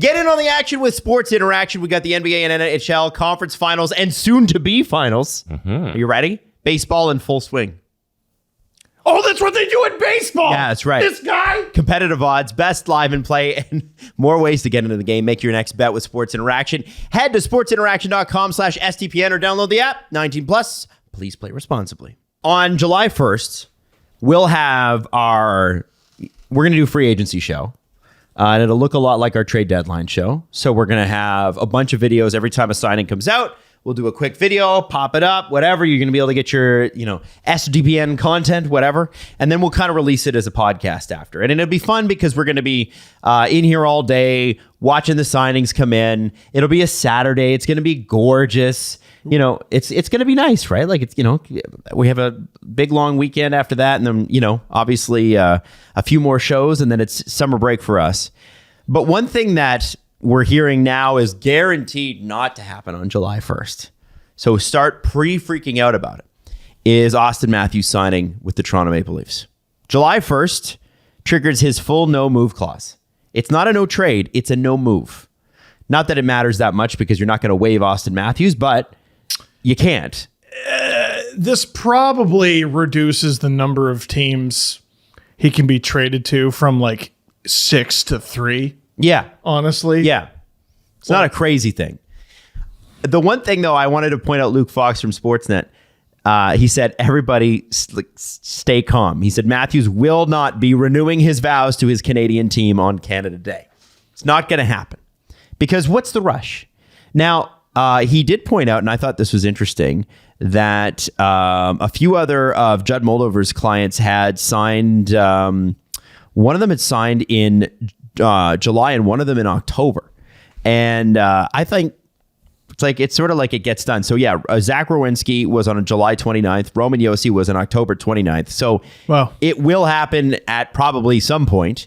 Get in on the action with Sports Interaction. We got the NBA and NHL conference finals and soon-to-be finals. Are you ready? Baseball in full swing. Oh, that's what they do in baseball. Yeah, that's right. This guy. Competitive odds, best live and play, and more ways to get into the game. Make your next bet with Sports Interaction. Head to sportsinteraction.com/STPN or download the app. 19 plus. Please play responsibly. On July 1st, we're going to do a free agency show. And it'll look a lot like our trade deadline show. So we're going to have a bunch of videos every time a signing comes out. We'll do a quick video, pop it up, whatever. You're going to be able to get your, SDPN content, whatever. And then we'll kind of release it as a podcast after. And it'll be fun because we're going to be in here all day watching the signings come in. It'll be a Saturday. It's going to be gorgeous. It's going to be nice, right? Like we have a big long weekend after that. And then, obviously a few more shows and then it's summer break for us. But one thing that we're hearing now is guaranteed not to happen on July 1st. So start pre-freaking out about it. Is Auston Matthews signing with the Toronto Maple Leafs? July 1st triggers his full no move clause. It's not a no trade, it's a no move. Not that it matters that much because you're not going to waive Auston Matthews, but you can't. This probably reduces the number of teams he can be traded to from 6 to 3. Yeah. Honestly. Yeah. It's not a crazy thing. The one thing, though, I wanted to point out Luke Fox from Sportsnet. He said, everybody stay calm. He said, Matthews will not be renewing his vows to his Canadian team on Canada Day. It's not going to happen. Because what's the rush? Now, he did point out, and I thought this was interesting, that a few other of Judd Moldover's clients had signed. One of them had signed in July and one of them in October. And I think it's sort of like it gets done. So yeah, Zach Rowinski was on July 29th. Roman Josi was on October 29th. So It will happen at probably some point.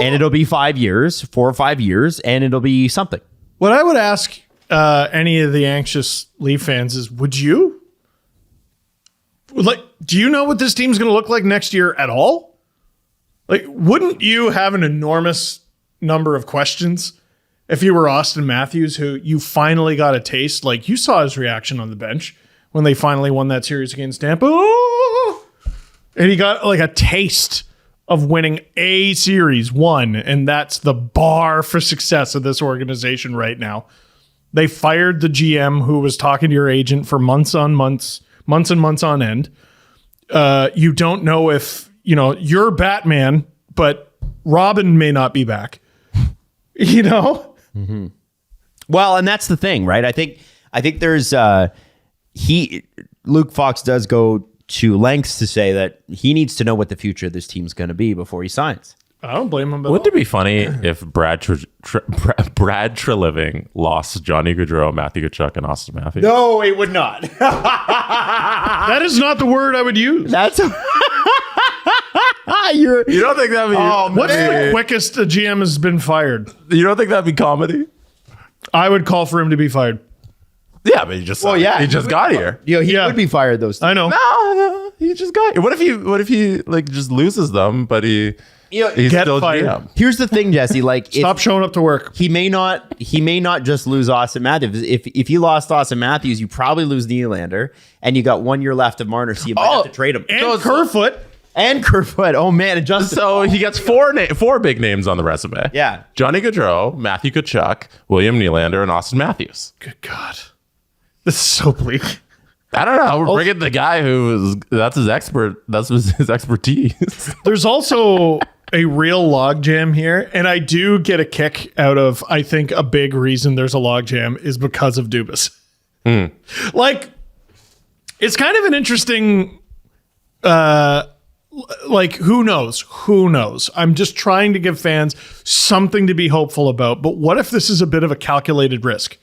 And it'll be 5 years, 4 or 5 years, and it'll be something. What I would ask any of the anxious Leaf fans is, do you know what this team's going to look like next year at all? Wouldn't you have an enormous number of questions if you were Auston Matthews, who you finally got a taste? You saw his reaction on the bench when they finally won that series against Tampa. Oh! And he got a taste of winning a series, one. And that's the bar for success of this organization right now. They fired the GM who was talking to your agent for months and months on end. You don't know if, you're Batman, but Robin may not be back. Mm-hmm. Well, and that's the thing, right? I think there's Luke Fox does go to lengths to say that he needs to know what the future of this team's going to be before he signs. I don't blame him. Wouldn't it be funny if Brad Treliving lost Johnny Gaudreau, Matthew Tkachuk, and Auston Matthews? No, it would not. That is not the word I would use. That's you don't think that'd be? What's the quickest a GM has been fired? You don't think that'd be comedy? I would call for him to be fired. Yeah, but he just got here. He would be fired. Those I know. No, he just got here. What if he just loses them, but he's still fired. GM? Here's the thing, Jesse. Stop showing up to work. He may not just lose Auston Matthews. If you lost Auston Matthews, you probably lose Nylander, and you got 1 year left of Marner, so you might have to trade him. And Kerfoot. And Kerfoot. Oh man, So he gets four big names on the resume. Yeah. Johnny Gaudreau, Matthew Tkachuk, William Nylander, and Auston Matthews. Good God. This is so bleak. I don't know. We're bringing the guy that's his expertise. There's also a real logjam here, and I do get a kick out of, I think a big reason there's a logjam is because of Dubas. It's kind of an interesting who knows? I'm just trying to give fans something to be hopeful about. But what if this is a bit of a calculated risk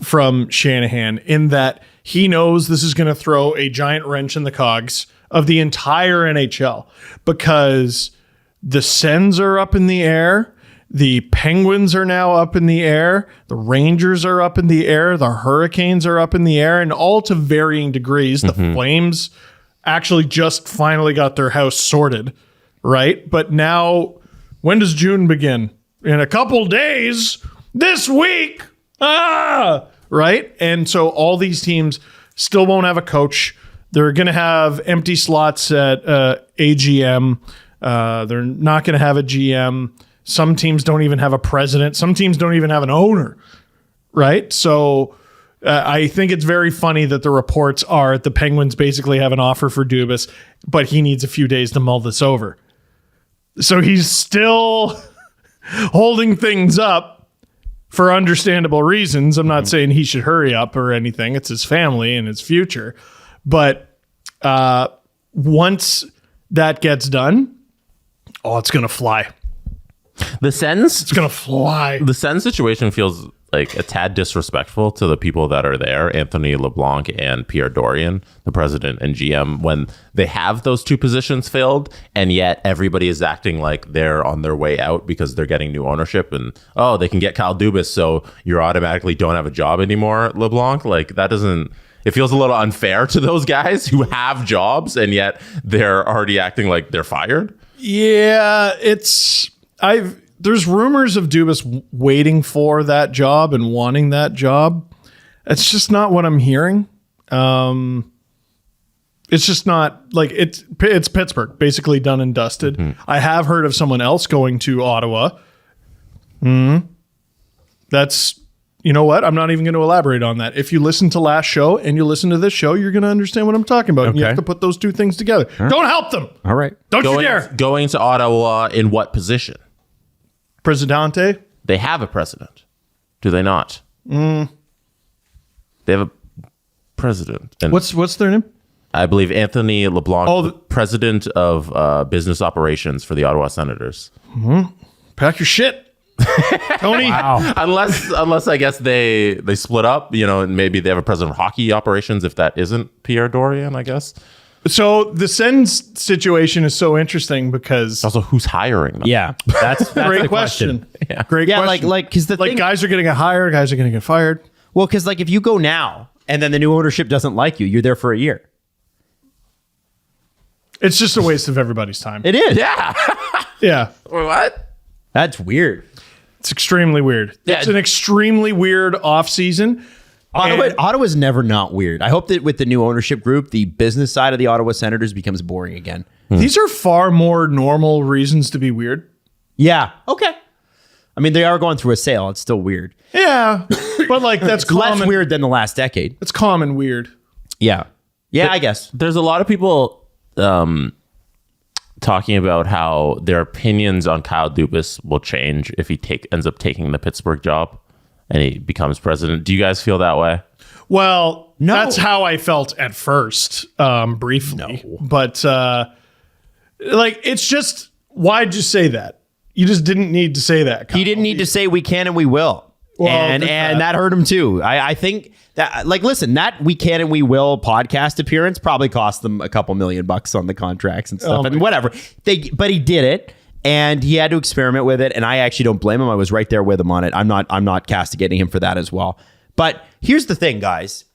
from Shanahan in that he knows this is going to throw a giant wrench in the cogs of the entire NHL because the Sens are up in the air. The Penguins are now up in the air. The Rangers are up in the air. The Hurricanes are up in the air, and all to varying degrees. The Flames actually just finally got their house sorted, right? But now, when does June begin? In a couple days, this week. Right? And so all these teams still won't have a coach. They're going to have empty slots at AGM. They're not going to have a GM. Some teams don't even have a president. Some teams don't even have an owner. Right? So I think it's very funny that the reports are the Penguins basically have an offer for Dubas, but he needs a few days to mull this over. So he's still holding things up for understandable reasons. I'm not saying he should hurry up or anything. It's his family and his future. But once that gets done, it's going to fly. It's going to fly. The Sens situation feels like a tad disrespectful to the people that are there, Anthony LeBlanc and Pierre Dorian, the president and GM, when they have those two positions filled, and yet everybody is acting like they're on their way out because they're getting new ownership and, they can get Kyle Dubas, so you automatically don't have a job anymore, LeBlanc. Like, that doesn't... It feels a little unfair to those guys who have jobs, and yet they're already acting like they're fired. Yeah, there's rumors of Dubas waiting for that job and wanting that job. It's just not what I'm hearing. It's just not like it's Pittsburgh, basically done and dusted. Mm-hmm. I have heard of someone else going to Ottawa. That's, you know what? I'm not even going to elaborate on that. If you listen to last show and you listen to this show, you're going to understand what I'm talking about. Okay. You have to put those two things together. Huh? Don't help them. All right. Don't you dare. Going to Ottawa in what position? Presidente? They have a president. Do they not? They have a president. And what's their name? I believe Anthony LeBlanc, the president of business operations for the Ottawa Senators. Mm-hmm. Pack your shit, Tony. Wow. Unless I guess they split up, and maybe they have a president of hockey operations if that isn't Pierre Dorian, I guess. So the Sens situation is so interesting because also who's hiring them? Yeah, that's great question. Yeah. Great question. Because guys are going to get hired, guys are going to get fired. Well, because if you go now and then the new ownership doesn't like you, you're there for a year. It's just a waste of everybody's time. It is. Yeah. Yeah. What? That's weird. It's extremely weird. Yeah. It's an extremely weird offseason. Ottawa's never not weird. I hope that with the new ownership group, the business side of the Ottawa Senators becomes boring again. These are far more normal reasons to be weird. Yeah. Okay. I mean, they are going through a sale. It's still weird. Yeah. But that's common. Less weird than the last decade. It's common weird. Yeah. Yeah, I guess. There's a lot of people talking about how their opinions on Kyle Dubas will change if he ends up taking the Pittsburgh job and he becomes president. Do you guys feel that way? Well, no. That's how I felt at first, briefly. No. But it's just, why'd you say that? You just didn't need to say that, Kyle. He didn't need to say we can and we will. Well, and that hurt him too. I think that, listen, that we can and we will podcast appearance probably cost them a couple $1 million on the contracts and stuff and whatever. But he did it and he had to experiment with it. And I actually don't blame him. I was right there with him on it. I'm not castigating him for that as well. But here's the thing, guys.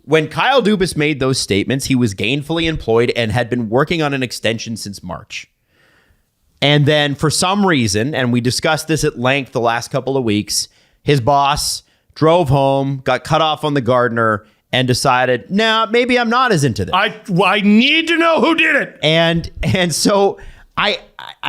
When Kyle Dubas made those statements, he was gainfully employed and had been working on an extension since March. And then for some reason, and we discussed this at length the last couple of weeks, his boss drove home, got cut off on the gardener, and decided, maybe I'm not as into this. I need to know who did it. And so I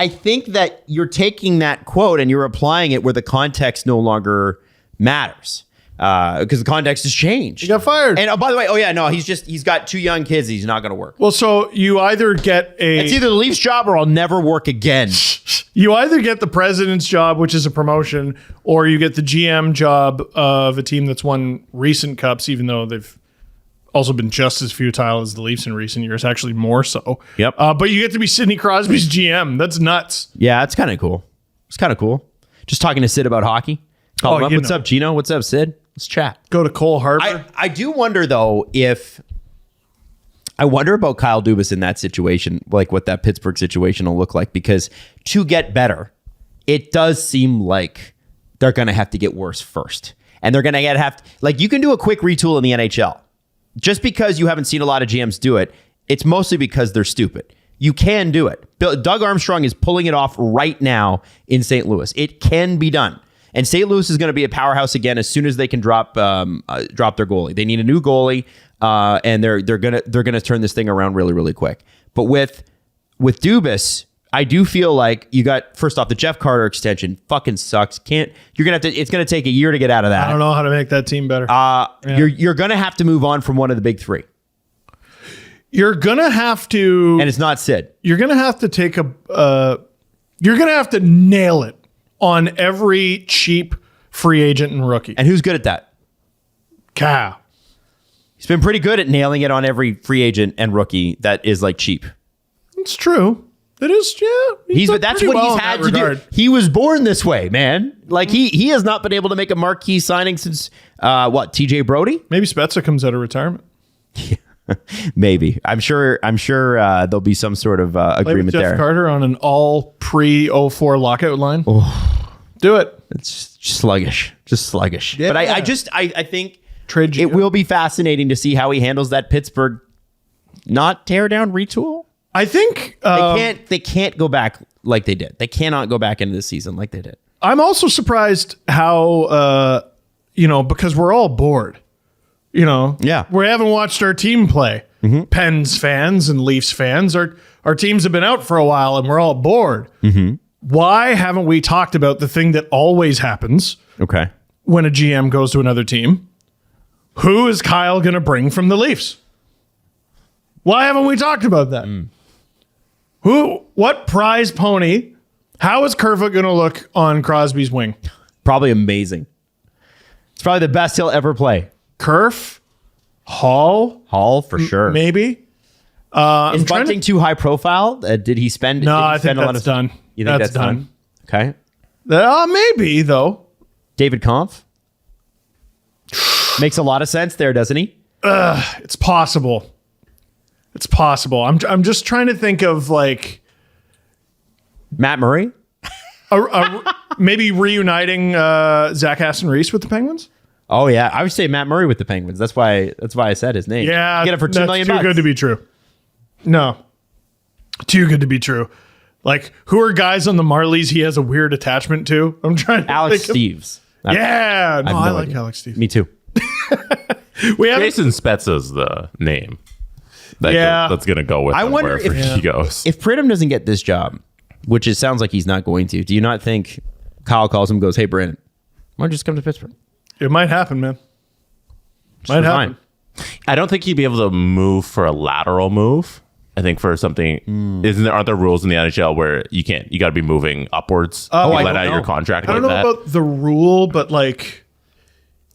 think that you're taking that quote and you're applying it where the context no longer matters. Because the context has changed. He got fired. And by the way, he's got 2 young kids. He's not going to work. Well, so you either get it's either the Leafs job or I'll never work again. You either get the president's job, which is a promotion, or you get the GM job of a team that's won recent cups, even though they've also been just as futile as the Leafs in recent years, actually more so. Yep. But you get to be Sidney Crosby's GM. That's nuts. Yeah, it's kind of cool. It's kind of cool. Just talking to Sid about hockey. Call him up. What's up, Gino? What's up, Sid? Let's chat. Go to Cole Harbour. I do wonder, though, I wonder about Kyle Dubas in that situation, like what that Pittsburgh situation will look like, because to get better, it does seem like they're going to have to get worse first. And they're going to you can do a quick retool in the NHL. Just because you haven't seen a lot of GMs do it, it's mostly because they're stupid. You can do it. Doug Armstrong is pulling it off right now in St. Louis. It can be done. And St. Louis is going to be a powerhouse again as soon as they can drop their goalie. They need a new goalie, and they're gonna turn this thing around really, really quick. But with Dubas, I do feel like you got, first off, the Jeff Carter extension fucking sucks. It's gonna take a year to get out of that. I don't know how to make that team better. You're gonna have to move on from one of the big three. You're gonna have to, And it's not Sid. you're gonna have to take you're gonna have to nail it on every cheap free agent and rookie. And who's good at that? Kyle. He's been pretty good at nailing it on every free agent and rookie that is like cheap. It's true. It is, yeah. But that's what he's had to do. He was born this way, man. Like he has not been able to make a marquee signing since TJ Brody? Maybe Spezza comes out of retirement. Maybe. I'm sure there'll be some sort of agreement Jeff there. Carter on an all pre-04 lockout line. Do it. It's sluggish. Just sluggish. Yeah. But I think Trade it will be fascinating to see how he handles that Pittsburgh not tear down, retool. I think They can't go back like they did. They cannot go back into this season like they did. I'm also surprised how because we're all bored. Yeah. We haven't watched our team play. Pens fans and Leafs fans, our teams have been out for a while and we're all bored. Why haven't we talked about the thing that always happens Okay. when a GM goes to another team? Who is Kyle going to bring from the Leafs? Why haven't we talked about that? What prize pony? How is Kerfoot going to look on Crosby's wing? Probably amazing. It's probably the best he'll ever play. Kerf? Hall for sure. Maybe. Is Bunting too high profile? Did he spend? No, did he I think spend a lot that's of done. You think that's done? Okay. Maybe, though. David Kampf makes a lot of sense there, doesn't he? It's possible. It's possible. I'm just trying to think of like Matt Murray. maybe reuniting Zach Aston-Reese with the Penguins. Oh yeah, I would say Matt Murray with the Penguins. That's why I said his name. Yeah, get it for $2 that's million. Too good to be true. No, too good to be true. Like, who are guys on the Marlies he has a weird attachment to? I'm trying to Alex think of- Steves. Yeah, no, I like idea. Alex Steves. Me too. We have Jason Spezza's the name. That's going to go with I him wonder wherever he goes. If Pridham doesn't get this job, which it sounds like he's not going to, do you not think Kyle calls him and goes, "Hey, Brandon, why don't you just come to Pittsburgh?" It might happen, man. Might happen. I don't think he'd be able to move for a lateral move. I think for something, aren't there rules in the NHL where you got to be moving upwards? I let don't out know. your contract I don't like know that. about the rule, but like,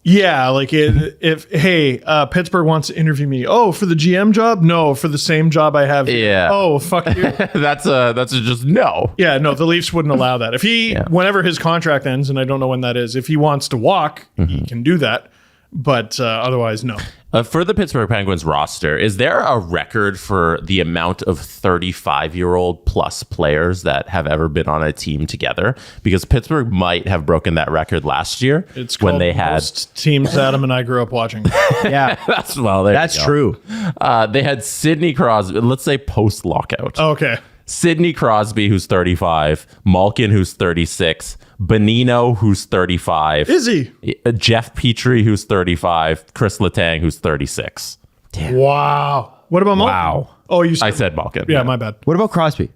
yeah, like Pittsburgh wants to interview me. Oh, for the GM job? No, for the same job I have. Yeah. Oh, fuck you. that's just no. Yeah, no, the Leafs wouldn't allow that. If whenever his contract ends, and I don't know when that is, if he wants to walk, he can do that. But otherwise, no. For the Pittsburgh Penguins roster, is there a record for the amount of 35-year-old plus players that have ever been on a team together? Because Pittsburgh might have broken that record last year It's when called they had most teams Adam and I grew up watching. Yeah, that's true. They had Sidney Crosby. Let's say post lockout. Okay. Sidney Crosby, who's 35, Malkin, who's 36, Bonino, who's 35, Is he? Jeff Petrie, who's 35, Chris Letang, who's 36. Wow. What about Malkin? Wow. Oh, you I said Malkin. Yeah, my bad. What about Crosby?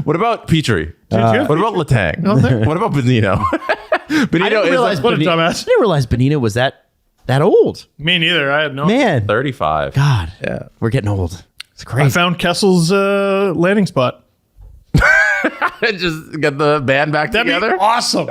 What about Petrie? Petrie? What about Letang? What about Bonino? Bonino is What a dumbass. I didn't realize Bonino was that old. Me neither. I had no. Man, 35. God, yeah, we're getting old. It's crazy. I found Kessel's landing spot. Just get the band back That'd together. be awesome.